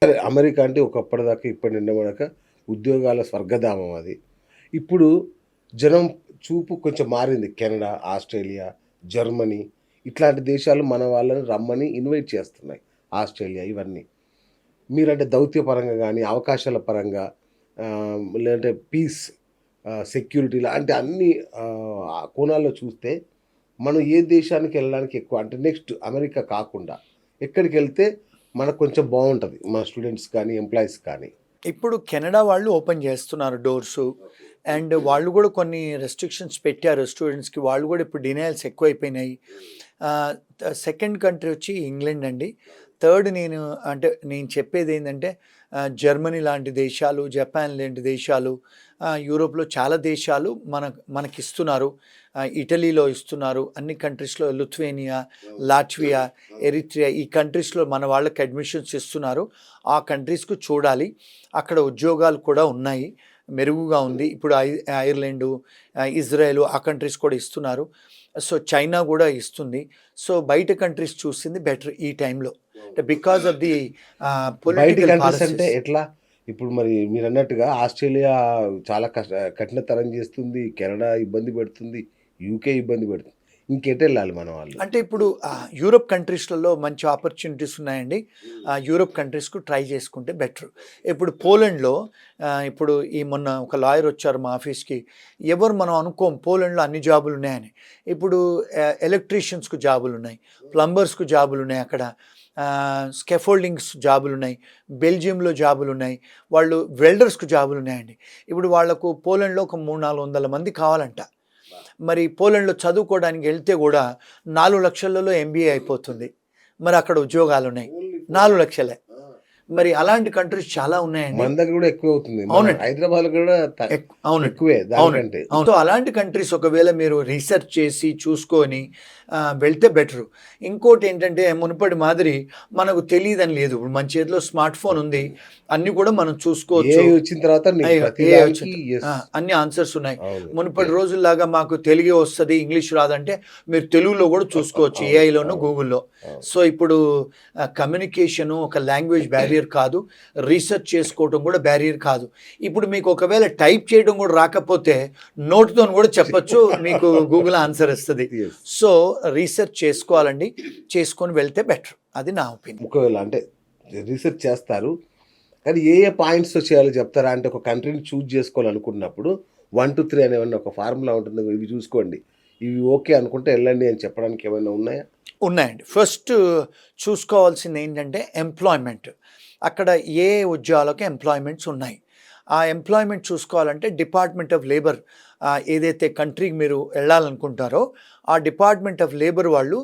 సరే అమెరికా అంటే ఒకప్పటిదాకా ఇప్పటి నిండమనక ఉద్యోగాల స్వర్గధామం అది. ఇప్పుడు జనం చూపు కొంచెం మారింది. కెనడా, ఆస్ట్రేలియా, జర్మనీ ఇట్లాంటి దేశాలు మన వాళ్ళని రమ్మని ఇన్వైట్ చేస్తున్నాయి. ఆస్ట్రేలియా ఇవన్నీ. మీరంటే దౌత్యపరంగా గానీ, అవకాశాల పరంగా లేదంటే పీస్, సెక్యూరిటీ లాంటి అన్ని కోణాల్లో చూస్తే మనం ఏ దేశానికెళ్ళడానికి ఎక్కువ అంటే నెక్స్ట్ అమెరికా కాకుండా ఎక్కడికెళ్తే మనకు కొంచెం బావుంటది. మన స్టూడెంట్స్ కానీ, ఎంప్లాయీస్ కానీ. ఇప్పుడు కెనడా వాళ్ళు ఓపెన్ చేస్తున్నారు డోర్సు. అండ్ వాళ్ళు కూడా కొన్ని రెస్ట్రిక్షన్స్ పెట్టారు స్టూడెంట్స్కి. వాళ్ళు కూడా ఇప్పుడు డినయల్స్ ఎక్కువైపోయినాయి. సెకండ్ కంట్రీ వచ్చి ఇంగ్లాండ్ అండి. థర్డ్ నేను చెప్పేది ఏంటంటే జర్మనీ లాంటి దేశాలు, జపాన్ లాంటి దేశాలు, యూరోప్లో చాలా దేశాలు మనకిస్తున్నారు. ఇటలీలో ఇస్తున్నారు. అన్ని కంట్రీస్లో లిథువేనియా, లాట్వియా, ఎరిట్రియా ఈ కంట్రీస్లో మన వాళ్ళకి అడ్మిషన్స్ ఇస్తున్నారు. ఆ కంట్రీస్కు చూడాలి. అక్కడ ఉద్యోగాలు కూడా ఉన్నాయి, మెరుగుగా ఉంది. ఇప్పుడు ఐర్లాండు, ఇజ్రాయెల్ ఆ కంట్రీస్ కూడా ఇస్తున్నారు. సో చైనా కూడా ఇస్తుంది. సో బయట కంట్రీస్ చూసింది బెటర్ ఈ టైంలో, బికాస్ ఆఫ్ ది బయటి పొలిటికల్ కంట్రీస్ అంటే పాలసీస్. ఎట్లా? ఇప్పుడు మరి మీరన్నట్టుగా ఆస్ట్రేలియా చాలా కఠినతరం చేస్తుంది. కెనడా ఇబ్బంది పెడుతుంది. యూకే ఇబ్బంది పెడుతుంది. ఇంకెటెళ్ళాలి మన వాళ్ళు? అంటే ఇప్పుడు యూరోప్ కంట్రీస్లలో మంచి ఆపర్చునిటీస్ ఉన్నాయండి. యూరోప్ కంట్రీస్కు ట్రై చేసుకుంటే బెటర్. ఇప్పుడు పోలాండ్లో ఇప్పుడు మొన్న ఒక లాయర్ వచ్చారు మా ఆఫీస్కి. మనం అనుకోం పోలాండ్లో అన్ని జాబులు ఉన్నాయని. ఇప్పుడు ఎలక్ట్రీషియన్స్కు జాబులు ఉన్నాయి, ప్లంబర్స్కు జాబులు ఉన్నాయి, అక్కడ స్కెఫోల్డింగ్స్ జాబులు ఉన్నాయి, బెల్జియంలో జాబులు ఉన్నాయి, వాళ్ళు వెల్డర్స్కు జాబులు ఉన్నాయండి. ఇప్పుడు వాళ్లకు పోలాండ్లో ఒక 300-400 మంది కావాలంట. మరి పోలాండ్లో చదువుకోవడానికి వెళ్తే కూడా 4 లక్షలలో ఎంబీఏ అయిపోతుంది. మరి అక్కడ ఉద్యోగాలు ఉన్నాయి 4 లక్షలే. మరి అలాంటి కంట్రీస్ చాలా ఉన్నాయండి. మన దగ్గర కూడా ఎక్కువ అవుతుంది. అవునండి. హైదరాబాద్ కూడా అవునండి. ఎక్కువే దానికంటే. సో అలాంటి కంట్రీస్ ఒకవేళ మీరు రీసెర్చ్ చేసి చూసుకొని వెళ్తే బెటరు. ఇంకోటి ఏంటంటే మునుపటి మాదిరి మనకు తెలియదని లేదు. ఇప్పుడు మన చేతిలో స్మార్ట్ ఫోన్ ఉంది, అన్ని కూడా మనం చూసుకోవచ్చు. వచ్చిన తర్వాత అన్ని ఆన్సర్స్ ఉన్నాయి. అవును. మునుపటి రోజుల్లాగా మాకు తెలుగే వస్తుంది, ఇంగ్లీష్ రాదంటే మీరు తెలుగులో కూడా చూసుకోవచ్చు, ఏఐలోను, గూగుల్లో. సో ఇప్పుడు కమ్యూనికేషను ఒక లాంగ్వేజ్ బ్యారియర్ కాదు, రీసెర్చ్ చేసుకోవడం కూడా బ్యారియర్ కాదు. ఇప్పుడు మీకు ఒకవేళ టైప్ చేయడం కూడా రాకపోతే నోట్తో కూడా చెప్పచ్చు, మీకు గూగుల్ ఆన్సర్ ఇస్తుంది. సో రీసెర్చ్ చేసుకోవాలండి, చేసుకొని వెళ్తే బెటర్. అది నా ఒపీనియన్. ఒకవేళ అంటే రీసెర్చ్ చేస్తారు కానీ ఏ ఏ పాయింట్స్ చేయాలో చెప్తారా? అంటే ఒక కంట్రీని చూజ్ చేసుకోవాలనుకున్నప్పుడు 1 to 3 అనేవన్నీ ఒక ఫార్ములా ఉంటుంది, ఇవి చూసుకోండి, ఇవి ఓకే అనుకుంటే వెళ్ళండి అని చెప్పడానికి ఏమైనా ఉన్నాయా? ఉన్నాయండి. ఫస్ట్ చూసుకోవాల్సింది ఏంటంటే ఎంప్లాయ్మెంట్. అక్కడ ఏ ఉద్యోగాలకు ఎంప్లాయ్మెంట్స్ ఉన్నాయి. ఆ ఎంప్లాయ్మెంట్ చూసుకోవాలంటే డిపార్ట్మెంట్ ఆఫ్ లేబర్, ఏదైతే కంట్రీకి మీరు వెళ్ళాలనుకుంటారో ఆ డిపార్ట్మెంట్ ఆఫ్ లేబర్ వాళ్ళు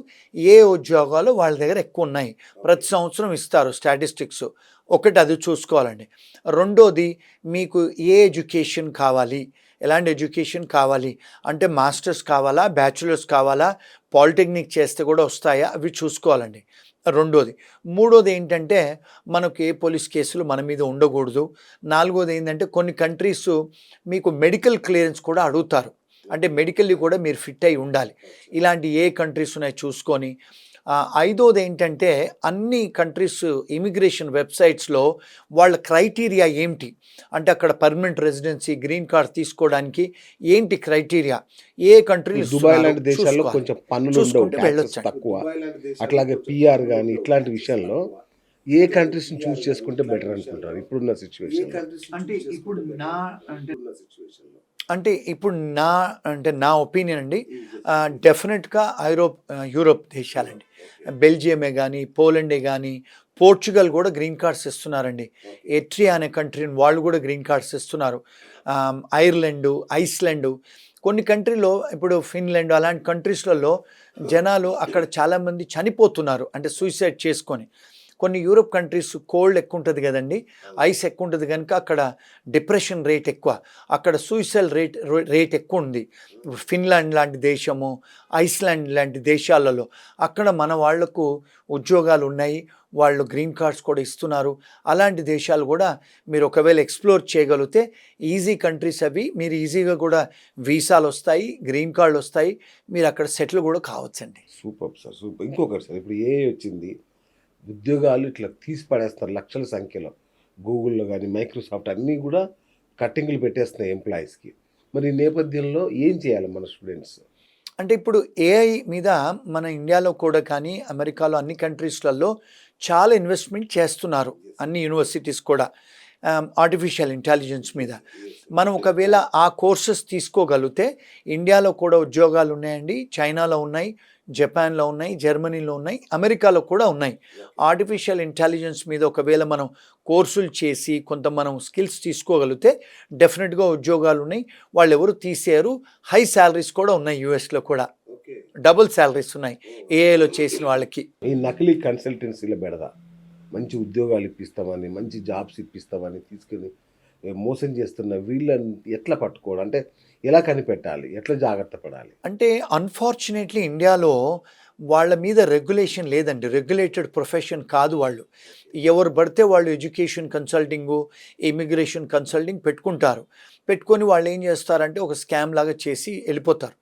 ఏ ఉద్యోగాలు వాళ్ళ దగ్గర ఎక్కువ ఉన్నాయి ప్రతి సంవత్సరం ఇస్తారు స్టాటిస్టిక్స్. ఒకటి అది చూసుకోవాలండి. రెండోది మీకు ఏ ఎడ్యుకేషన్ కావాలి, ఎలాంటి ఎడ్యుకేషన్ కావాలి అంటే మాస్టర్స్ కావాలా, బ్యాచులర్స్ కావాలా, పాలిటెక్నిక్ చేస్తే కూడా వస్తాయా, అవి చూసుకోవాలండి. రెండోది. మూడోది ఏంటంటే మనకు ఏ పోలీస్ కేసులు మన మీద ఉండకూడదు. నాలుగోది ఏంటంటే కొన్ని కంట్రీస్ మీకు మెడికల్ క్లియరెన్స్ కూడా అడుగుతారు, అంటే మెడికల్లీ కూడా మీరు ఫిట్ అయి ఉండాలి. ఇలాంటి ఏ కంట్రీస్ ఉన్నాయి చూసుకొని. ఐదోది ఏంటంటే అన్ని కంట్రీస్ ఇమిగ్రేషన్ వెబ్సైట్స్లో వాళ్ళ క్రైటీరియా ఏమిటి అంటే అక్కడ పర్మనెంట్ రెసిడెన్సీ, గ్రీన్ కార్డ్ తీసుకోవడానికి ఏంటి క్రైటీరియా, ఏ కంట్రీలు. దుబాయ్ లాంటి దేశాల్లో కొంచెం పన్నులు ఉండవు, ట్యాక్సెస్ తక్కువ. అట్లాగే పిఆర్ కానీ ఇట్లాంటి విషయంలో ఏ కంట్రీస్ని చూస్ చేసుకుంటే బెటర్ అనుకుంటారు ఇప్పుడున్న సిచ్యువేషన్? నా ఒపీనియన్ అండి, డెఫినెట్గా యూరోప్ దేశాలండి. బెల్జియమే కానీ, పోలాండే కానీ, పోర్చుగల్ కూడా గ్రీన్ కార్డ్స్ ఇస్తున్నారండి. ఎట్రియా అనే కంట్రీని వాళ్ళు కూడా గ్రీన్ కార్డ్స్ ఇస్తున్నారు. ఐర్లాండు, ఐస్లాండు, కొన్ని కంట్రీలో ఇప్పుడు ఫిన్లాండ్ అలాంటి కంట్రీస్లలో జనాలు అక్కడ చాలామంది చనిపోతున్నారు, అంటే సూసైడ్ చేసుకొని. కొన్ని యూరోప్ కంట్రీస్ కోల్డ్ ఎక్కువ ఉంటుంది కదండి, ఐస్ ఎక్కువ ఉంటుంది కనుక అక్కడ డిప్రెషన్ రేట్ ఎక్కువ, అక్కడ సూసైడ్ రేట్ ఎక్కువ ఉంది. ఫిన్లాండ్ లాంటి దేశము, ఐస్లాండ్ లాంటి దేశాలలో అక్కడ మన వాళ్లకు ఉద్యోగాలు ఉన్నాయి, వాళ్ళు గ్రీన్ కార్డ్స్ కూడా ఇస్తున్నారు. అలాంటి దేశాలు కూడా మీరు ఒకవేళ ఎక్స్ప్లోర్ చేయగలిగితే ఈజీ కంట్రీస్ అవి, మీరు ఈజీగా కూడా వీసాలు వస్తాయి, గ్రీన్ కార్డులు వస్తాయి, మీరు అక్కడ సెటిల్ కూడా కావచ్చండి. Super sir, super. ఇంకొకటి సార్, ఇప్పుడు ఏ వచ్చింది, ఉద్యోగాలు ఇట్లా తీసి పడేస్తున్నారు లక్షల సంఖ్యలో. గూగుల్‌లో గాని, మైక్రోసాఫ్ట్ అన్నీ గూడా కట్టింగులు పెట్టేస్తున్నాయి ఎంప్లాయీస్‌కి. మరి ఈ నేపథ్యంలో ఏం చేయాలి మన స్టూడెంట్స్? అంటే ఇప్పుడు ఏఐ మీద మన ఇండియాలో కూడా కానీ, అమెరికాలో అన్ని కంట్రీస్‌లలో చాలా ఇన్వెస్ట్‌మెంట్ చేస్తున్నారు. అన్ని యూనివర్సిటీస్ కూడా. ఆర్టిఫిషియల్ ఇంటెలిజెన్స్ మీద. మనం ఒకవేళ ఆ కోర్సెస్ తీసుకోగలిగితే ఇండియాలో కూడా ఉద్యోగాలు ఉన్నాయండి. చైనాలో ఉన్నాయి, జపాన్‌లో ఉన్నాయి, జర్మనీలో ఉన్నాయి, అమెరికాలో కూడా ఉన్నాయి. ఆర్టిఫిషియల్ ఇంటెలిజెన్స్ మీద ఒకవేళ మనం కోర్సులు చేసి కొంత మనం స్కిల్స్ తీసుకోగలిగితే డెఫినెట్‌గా ఉద్యోగాలు ఉన్నాయి. వాళ్ళెవరు తీసేయరు. హై సాలరీస్ కూడా ఉన్నాయి యూఎస్‌లో కూడా. ఓకే. డబుల్ సాలరీస్ ఉన్నాయి ఏఐలో చేసిన వాళ్ళకి. ఈ నకిలీ కన్సల్టెన్సీల బెడద. మంచి ఉద్యోగాలు ఇప్పిస్తామని, మంచి జాబ్స్ ఇప్పిస్తామని తీసుకొని మోసం చేస్తున్న వీళ్ళని ఎట్లా పట్టుకోవడం? అంటే ఎలా కనిపెట్టాలి? ఎట్లా జాగ్రత్త పడాలి? అంటే అన్‌ఫార్చునేట్‌లీ ఇండియాలో వాళ్ళ మీద రెగ్యులేషన్ లేదండి. రెగ్యులేటెడ్ ప్రొఫెషన్ కాదు వాళ్ళు. ఎవరు పడితే వాళ్ళు ఎడ్యుకేషన్ కన్సల్టింగు, ఇమిగ్రేషన్ కన్సల్టింగ్ పెట్టుకుంటారు. పెట్టుకొని వాళ్ళేం చేస్తారంటే ఒక స్కామ్ లాగా చేసి వెళ్ళిపోతారు.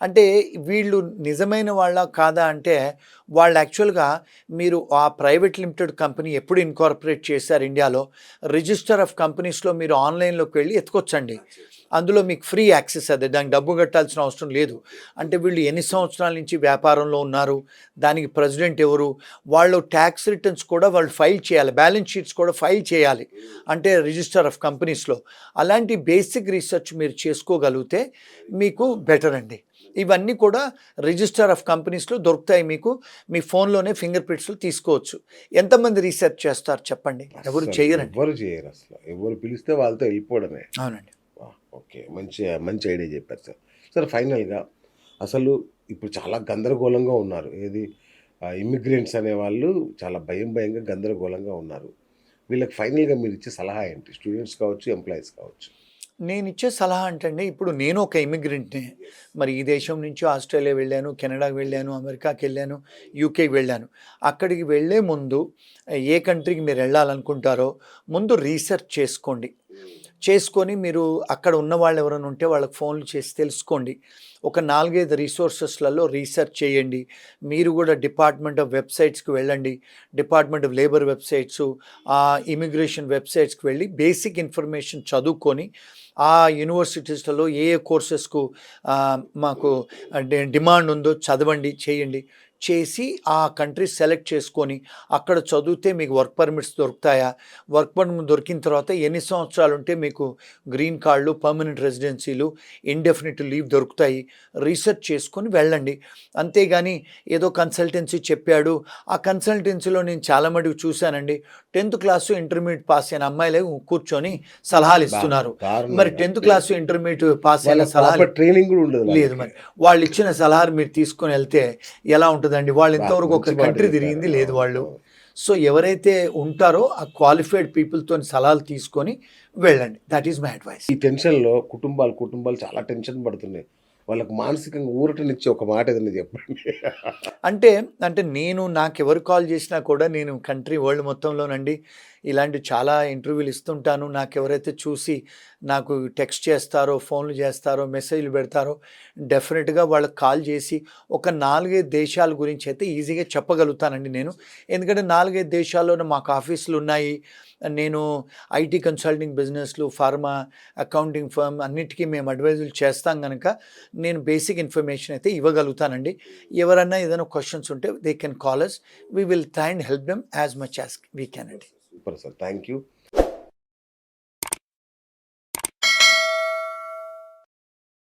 అంటే వీళ్ళు నిజమైన వాళ్ళా కాదా అంటే వాళ్ళు యాక్చువల్‌గా మీరు ఆ ప్రైవేట్ లిమిటెడ్ కంపెనీ ఎప్పుడు ఇన్కార్పొరేట్ చేశారు ఇండియాలో, రిజిస్టర్ ఆఫ్ కంపెనీస్‌లో మీరు ఆన్‌లైన్‌లోకి వెళ్ళి ఎతుకొచ్చండి. అందులో మీకు ఫ్రీ యాక్సెస్ అది. దానికి డబ్బు కట్టాల్సిన అవసరం లేదు. అంటే వీళ్ళు ఎన్ని సంవత్సరాల నుంచి వ్యాపారంలో ఉన్నారు, దానికి ప్రెసిడెంట్ ఎవరు, వాళ్ళు ట్యాక్స్ రిటర్న్స్ కూడా వాళ్ళు ఫైల్ చేయాలి. బ్యాలెన్స్ షీట్స్ కూడా ఫైల్ చేయాలి. అంటే రిజిస్టర్ ఆఫ్ కంపెనీస్‌లో. అలాంటి బేసిక్ రీసెర్చ్ మీరు చేసుకోగలిగితే మీకు బెటర్ అండి. ఇవన్నీ కూడా రిజిస్టర్ ఆఫ్ కంపెనీస్‌లో దొరుకుతాయి మీకు. మీ ఫోన్‌లోనే ఫింగర్ ప్రింట్స్‌లో తీసుకోవచ్చు. ఎంతమంది రీసెర్చ్ చేస్తారు చెప్పండి? ఎవరు అస్సలు చేయరండి. ఎవ్వరు చేయరు అసలు. ఎవరు పిలిస్తే వాళ్ళతో వెళ్ళిపోవడమే. అవునండి. ఓకే. మంచి మంచి ఐడియా చెప్పారు సార్. సార్ ఫైనల్‌గా అసలు ఇప్పుడు చాలా గందరగోళంగా ఉన్నారు. ఏది ఇమ్మిగ్రెంట్స్ అనేవాళ్ళు చాలా భయంగా గందరగోళంగా ఉన్నారు. వీళ్ళకి ఫైనల్‌గా మీరిచ్చే సలహా ఏంటి? స్టూడెంట్స్ కావచ్చు, ఎంప్లాయీస్ కావచ్చు. నేనిచ్చే సలహా అంటండి, ఇప్పుడు నేను ఒక ఇమిగ్రెంట్‌నే. మరి ఈ దేశం నుంచి ఆస్ట్రేలియా వెళ్ళాను, కెనడాకి వెళ్ళాను, అమెరికాకెళ్ళాను, యూకేకి వెళ్ళాను. అక్కడికి వెళ్ళే ముందు ఏ కంట్రీకి మీరు వెళ్ళాలనుకుంటారో ముందు రీసెర్చ్ చేసుకోండి. చేసుకొని మీరు అక్కడ ఉన్న వాళ్ళు ఎవరైనా ఉంటే వాళ్ళకి ఫోన్లు చేసి తెలుసుకోండి. ఒక 4, 5 రిసోర్సెస్‌లలో రీసెర్చ్ చేయండి. మీరు కూడా డిపార్ట్మెంట్ ఆఫ్ వెబ్‌సైట్స్‌కి వెళ్ళండి. Department of labour websites, immigration వెబ్‌సైట్స్‌కి వెళ్ళి బేసిక్ ఇన్ఫర్మేషన్ చదువుకొని ఆ యూనివర్సిటీస్‌లలో ఏ ఏ కోర్సెస్‌కు మాకు డిమాండ్ ఉందో చదవండి, చేయండి. చేసి ఆ కంట్రీ సెలెక్ట్ చేసుకొని అక్కడ చదివితే మీకు వర్క్ పర్మిట్స్ దొరుకుతాయా? వర్క్ పర్మిట్ దొరికిన తర్వాత ఎన్ని సంవత్సరాలు ఉంటే మీకు గ్రీన్ కార్డులు, పర్మనెంట్ రెసిడెన్సీలు, ఇండెఫినిట్ లీవ్ దొరుకుతాయి. రీసెర్చ్ చేసుకొని వెళ్ళండి. అంతేగాని ఏదో కన్సల్టెన్సీ చెప్పాడు, ఆ కన్సల్టెన్సీలో నేను చాలా మటుకు చూశానండి. 10th క్లాసు, ఇంటర్మీడియేట్ పాస్ అయిన అమ్మాయిలే కూర్చొని సలహాలు ఇస్తున్నారు. మరి దారుణంగా. 10th క్లాసు, ఇంటర్మీడియేట్ పాస్ అయిన వాళ్ళకి సలహాలు ప్రాపర్ ట్రైనింగ్ కూడా ఉండదు లేదు. వాళ్ళకి. మరి వాళ్ళు ఇచ్చిన సలహాలు మీరు తీసుకొని వెళ్తే ఎలా ఉంటుందండి? వాళ్ళు ఇంతవరకు ఒక మంచి మాట కంట్రీ చెప్పారు. తిరిగింది లేదు అవును. వాళ్ళు. అవును. సో ఎవరైతే ఉంటారో ఆ క్వాలిఫైడ్ పీపుల్‌తోని సలహాలు తీసుకొని వెళ్ళండి. That is my advice. ఈ టెన్షన్‌లో కుటుంబాలు చాలా టెన్షన్ పడుతున్నాయి. వాళ్ళకి మానసికంగా ఊరటనిచ్చే ఒక మాట ఏదైనా చెప్పండి. అంటే, నేను నాకెవరు కాల్ చేసినా కూడా నేను కంట్రీ వరల్డ్ మొత్తంలోనండి ఇలాంటి చాలా ఇంటర్వ్యూలు ఇస్తుంటాను. నాకెవరైతే చూసి నాకు టెక్స్ట్ చేస్తారో, ఫోన్లు చేస్తారో, మెసేజ్‌లు పెడతారో డెఫినిట్‌గా వాళ్ళకి కాల్ చేసి ఒక 4, 5 దేశాల గురించి అయితే ఈజీగా చెప్పగలుగుతానండి నేను. ఎందుకంటే 4, 5 దేశాల్లోనే మాకు ఆఫీసులు ఉన్నాయి. నేను ఐటీ కన్సల్టింగ్ బిజినెస్‌లు, ఫార్మా, అకౌంటింగ్ ఫర్మ్ అన్నిటికీ మేము అడ్వైజులు చేస్తాం గనక నేను బేసిక్ ఇన్ఫర్మేషన్ అయితే ఇవ్వగలుగుతానండి. ఎవరన్నా ఏదైనా క్వెషన్స్ ఉంటే they can call us. We will try and help them as much as we can అండి. Super sir. Thank you.